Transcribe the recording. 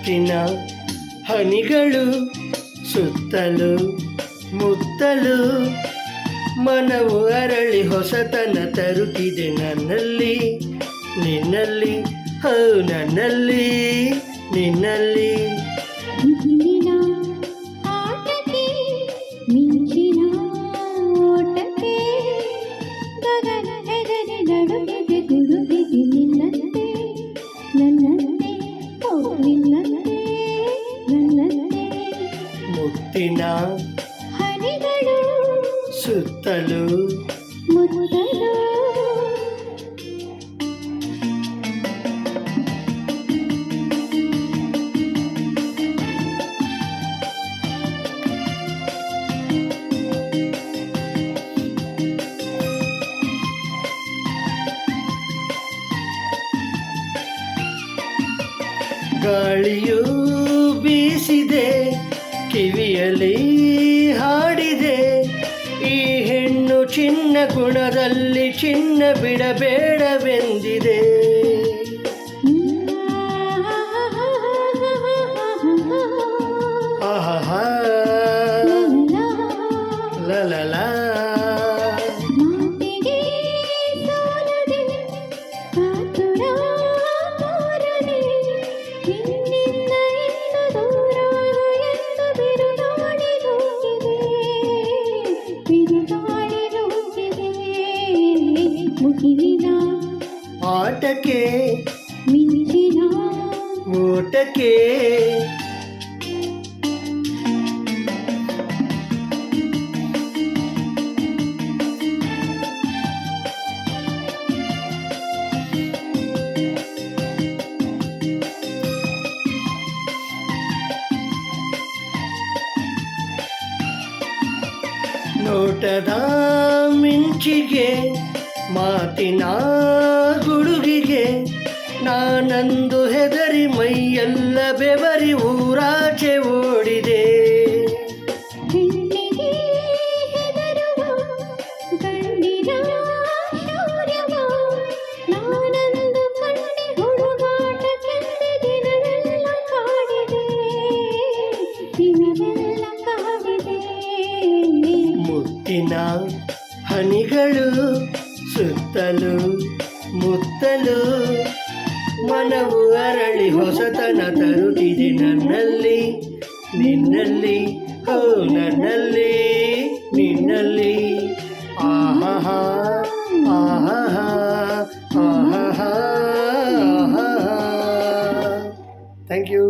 ಮುತ್ತಿನ ಹನಿಗಳು ಸುತ್ತಲೂ ಮುತ್ತಲು ಮನವು ಅರಳಿ ಹೊಸತನ ತರುತ್ತಿದೆ ನನ್ನಲ್ಲಿ ನಿನ್ನಲ್ಲಿ ಹೌ ನನ್ನಲ್ಲಿ ನಿನ್ನಲ್ಲಿ. ಮುಗಿಲಿನ ಆಟಕ್ಕೆ ಮಿಂಚಿನ ಓಟಕ್ಕೆ ಗಗನ ಹೆದರಿ ನಡುಗಿದೆ ಗುಡುಗಿದೆ ನಿನ್ನಂತೆ ನನ್ನಂತೆ ಓ ನಿನ್ನಂತೆ ನನ್ನಂತೆ. ಮುತ್ತಿನ ಹನಿಗಳು ಸುತ್ತಲೂ ಮುತ್ತಲು ಗಾಳಿಯೂ ಬೀಸಿದೆ ಕಿವಿಯಲ್ಲಿ ಹಾಡಿದೆ ಈ ಹೆಣ್ಣು ಚಿನ್ನ ಗುಣದಲ್ಲಿ ಚಿನ್ನ ಬಿಡಬೇಡವೆಂದಿದೆ. ಆಹಾ ಲಲಲ ಮಾತಿಗೆ ಸೋಲದೆ ಕಾತುರ ಕೋರದೆ ನಿನ್ನಿಂದ ಇನ್ನು ದೂರ ಎಂದು ಬಿರುಗಾಳಿ ನುಗ್ಗಿದೆ ಬಿರುಗಾಳಿ ನುಗ್ಗಿದೆ. ಮುಗಿಲಿನ ಆಟಕ್ಕೆ ಮಿಂಚಿನ ಓಟಕ್ಕೆ ನೋಟದ ಮಿಂಚಿಗೆ ಮಾತಿನ ಗುಡುಗಿಗೆ ನಾನಂದು ಹೆದರಿ ಮೈಯೆಲ್ಲ ಬೆವರಿ ಊರಾಚೆ ಓಡಿದೆ. ಹೆಣ್ಣಿಗೆ ಹೆದರುವ ಗಂಡಿನ ಶೌರ್ಯವ ನಾನಂದು ಕಂಡೆ ಹುಡುಗಾಟಕ್ಕೆಂದು ದಿನವೆಲ್ಲ ಕಾಡಿದೆ ದಿನವೆಲ್ಲ ಕಾಡಿದೆ. ಮುತ್ತಿನ ಹನಿಗಳು ಸುತ್ತಲೂ ಮುತ್ತಲು ಮನವು ಅರಳಿ ಹೊಸತನ ತರುತ್ತಿದೆ ನನ್ನಲ್ಲಿ ನಿನ್ನಲ್ಲಿ ಹೋ ನನ್ನಲ್ಲಿ ನಿನ್ನಲ್ಲಿ. ಆಹಾ ಆಹಾ ಆಹಾ. Thank you.